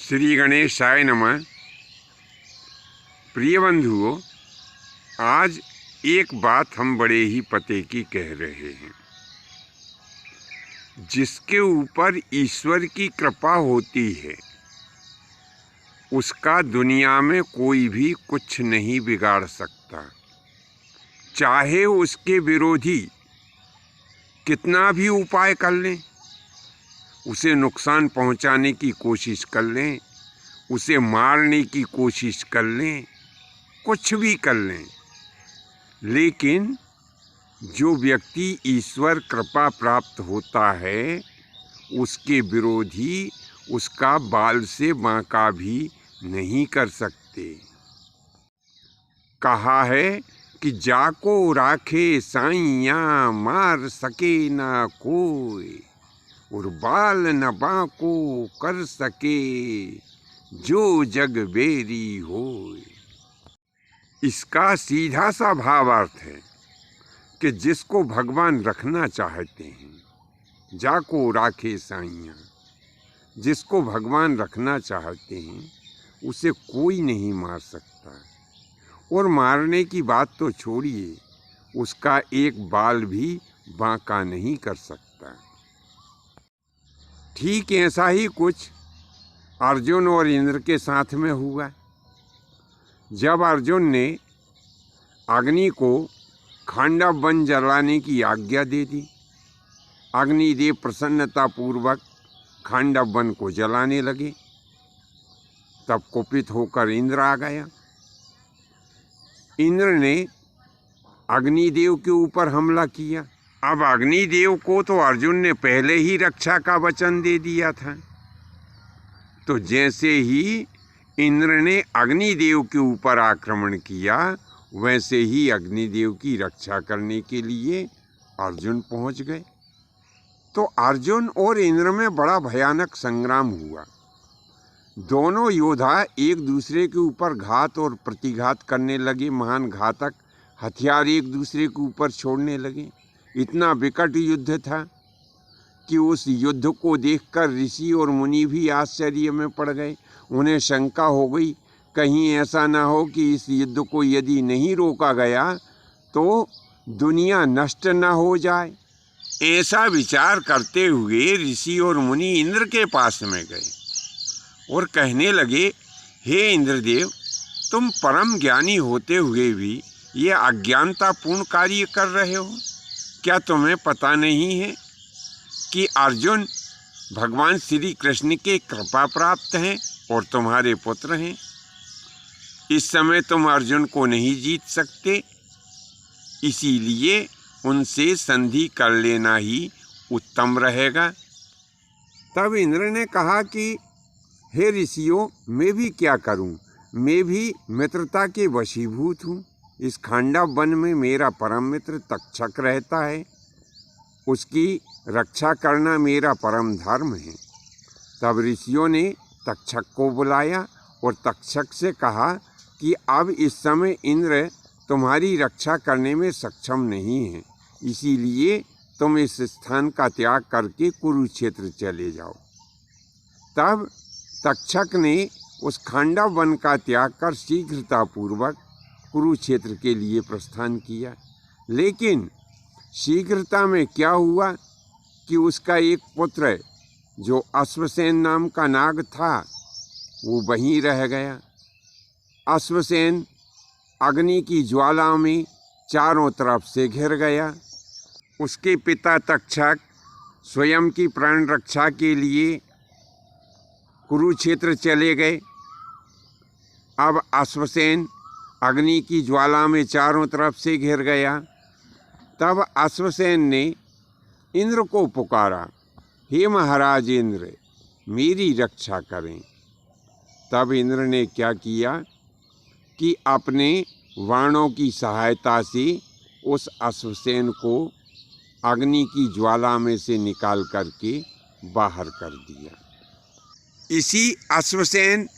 श्री गणेशाय नमः। प्रिय बंधुओं, आज एक बात हम बड़े ही पते की कह रहे हैं। जिसके ऊपर ईश्वर की कृपा होती है उसका दुनिया में कोई भी कुछ नहीं बिगाड़ सकता। चाहे उसके विरोधी कितना भी उपाय कर लें, उसे नुकसान पहुंचाने की कोशिश कर लें, उसे मारने की कोशिश कर लें, कुछ भी कर लें, लेकिन जो व्यक्ति ईश्वर कृपा प्राप्त होता है उसके विरोधी उसका बाल से बांका भी नहीं कर सकते। कहा है कि जाको राखे साइयाँ मार सके ना कोई, और बाल न बांको कर सके जो जग बेरी होय। इसका सीधा सा भावार्थ है कि जिसको भगवान रखना चाहते हैं, जाको राखे साइयाँ, जिसको भगवान रखना चाहते हैं उसे कोई नहीं मार सकता। और मारने की बात तो छोड़िए, उसका एक बाल भी बांका नहीं कर सकता। ठीक ऐसा ही कुछ अर्जुन और इंद्र के साथ में हुआ। जब अर्जुन ने अग्नि को खांडव वन जलाने की आज्ञा दे दी, अग्निदेव प्रसन्नतापूर्वक खांडव वन को जलाने लगे। तब कुपित होकर इंद्र आ गया। इंद्र ने अग्निदेव के ऊपर हमला किया। अब अग्निदेव को तो अर्जुन ने पहले ही रक्षा का वचन दे दिया था। तो जैसे ही इंद्र ने अग्निदेव के ऊपर आक्रमण किया, वैसे ही अग्निदेव की रक्षा करने के लिए अर्जुन पहुंच गए। तो अर्जुन और इंद्र में बड़ा भयानक संग्राम हुआ। दोनों योद्धा एक दूसरे के ऊपर घात और प्रतिघात करने लगे। महान घातक हथियार एक दूसरे के ऊपर छोड़ने लगे। इतना विकट युद्ध था कि उस युद्ध को देखकर ऋषि और मुनि भी आश्चर्य में पड़ गए। उन्हें शंका हो गई, कहीं ऐसा ना हो कि इस युद्ध को यदि नहीं रोका गया तो दुनिया नष्ट ना हो जाए। ऐसा विचार करते हुए ऋषि और मुनि इंद्र के पास में गए और कहने लगे, हे इंद्रदेव, तुम परम ज्ञानी होते हुए भी ये अज्ञानतापूर्ण कार्य कर रहे हो। क्या तुम्हें पता नहीं है कि अर्जुन भगवान श्री कृष्ण के कृपा प्राप्त हैं और तुम्हारे पुत्र हैं? इस समय तुम अर्जुन को नहीं जीत सकते, इसीलिए उनसे संधि कर लेना ही उत्तम रहेगा। तब इंद्र ने कहा कि हे ऋषियों, मैं भी क्या करूं? मैं भी मित्रता के वशीभूत हूँ। इस खांडव वन में मेरा परम मित्र तक्षक रहता है, उसकी रक्षा करना मेरा परम धर्म है। तब ऋषियों ने तक्षक को बुलाया और तक्षक से कहा कि अब इस समय इंद्र तुम्हारी रक्षा करने में सक्षम नहीं है, इसीलिए तुम इस स्थान का त्याग करके कुरुक्षेत्र चले जाओ। तब तक्षक ने उस खांडव वन का त्याग कर शीघ्रतापूर्वक कुरुक्षेत्र के लिए प्रस्थान किया। लेकिन शीघ्रता में क्या हुआ कि उसका एक पुत्र जो अश्वसेन नाम का नाग था वो वहीं रह गया। अश्वसेन अग्नि की ज्वाला में चारों तरफ से घिर गया। उसके पिता तक्षक स्वयं की प्राण रक्षा के लिए कुरुक्षेत्र चले गए। अब अश्वसेन अग्नि की ज्वाला में चारों तरफ से घिर गया। तब अश्वसेन ने इंद्र को पुकारा, हे महाराज इंद्र, मेरी रक्षा करें। तब इंद्र ने क्या किया कि अपने बाणों की सहायता से उस अश्वसेन को अग्नि की ज्वाला में से निकाल करके बाहर कर दिया। इसी अश्वसेन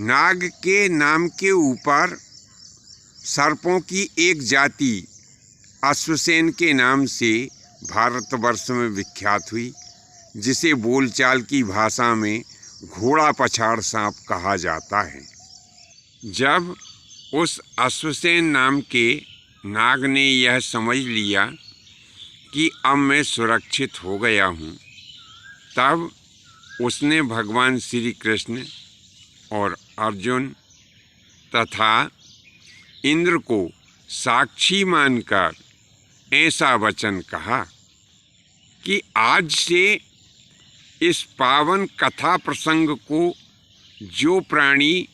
नाग के नाम के ऊपर सर्पों की एक जाति अश्वसेन के नाम से भारतवर्ष में विख्यात हुई, जिसे बोलचाल की भाषा में घोड़ा पछाड़ सांप कहा जाता है। जब उस अश्वसेन नाम के नाग ने यह समझ लिया कि अब मैं सुरक्षित हो गया हूँ, तब उसने भगवान श्री कृष्ण और अर्जुन तथा इंद्र को साक्षी मानकर ऐसा वचन कहा कि आज से इस पावन कथा प्रसंग को जो प्राणी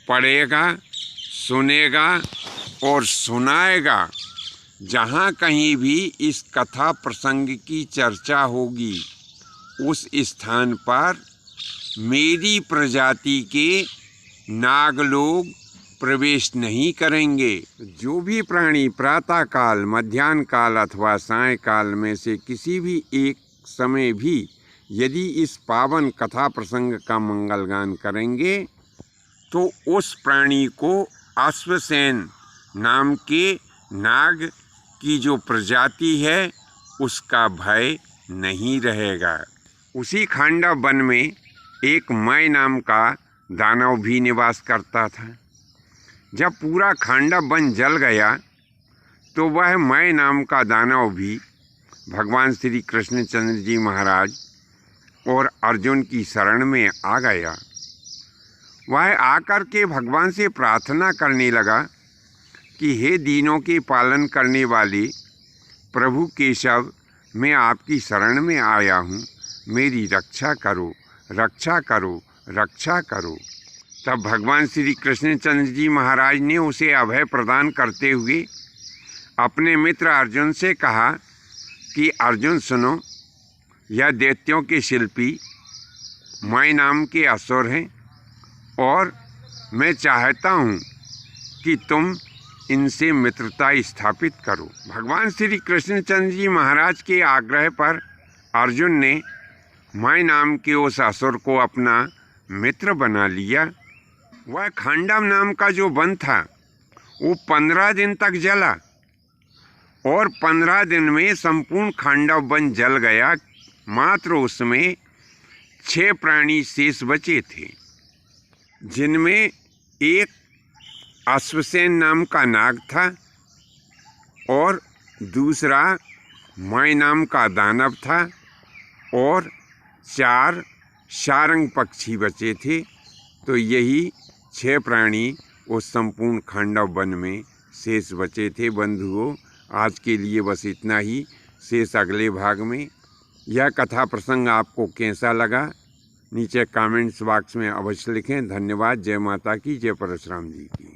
पढ़ेगा, सुनेगा और सुनाएगा, जहाँ कहीं भी इस कथा प्रसंग की चर्चा होगी, उस स्थान पर मेरी प्रजाति के नाग लोग प्रवेश नहीं करेंगे। जो भी प्राणी प्रातः काल, मध्याह्न काल अथवा सायंकाल में से किसी भी एक समय भी यदि इस पावन कथा प्रसंग का मंगलगान करेंगे, तो उस प्राणी को अश्वसेन नाम के नाग की जो प्रजाति है उसका भय नहीं रहेगा। उसी खांडव वन में एक मय नाम का दानव भी निवास करता था। जब पूरा खांडव वन जल गया तो वह मय नाम का दानव भी भगवान श्री कृष्णचंद्र जी महाराज और अर्जुन की शरण में आ गया। वह आकर के भगवान से प्रार्थना करने लगा कि हे दीनों के पालन करने वाले प्रभु केशव, मैं आपकी शरण में आया हूँ, मेरी रक्षा करो, रक्षा करो, रक्षा करो। तब भगवान श्री कृष्णचंद्र जी महाराज ने उसे अभय प्रदान करते हुए अपने मित्र अर्जुन से कहा कि अर्जुन सुनो, यह दैत्यों के शिल्पी मय नाम के असुर हैं और मैं चाहता हूँ कि तुम इनसे मित्रता स्थापित करो। भगवान श्री कृष्णचंद्र जी महाराज के आग्रह पर अर्जुन ने मय नाम के उस असुर को अपना मित्र बना लिया। वह खांडव नाम का जो वन था वो 15 दिन तक जला और 15 दिन में संपूर्ण खांडव वन जल गया। मात्र उसमें 6 प्राणी शेष बचे थे, जिनमें एक अश्वसेन नाम का नाग था और दूसरा मय नाम का दानव था और 4 सारंग पक्षी बचे थे। तो यही 6 प्राणी उस संपूर्ण खांडव वन में शेष बचे थे। बंधुओं, आज के लिए बस इतना ही। शेष अगले भाग में। यह कथा प्रसंग आपको कैसा लगा नीचे कमेंट्स बॉक्स में अवश्य लिखें। धन्यवाद। जय माता की, जय परशुराम जी की।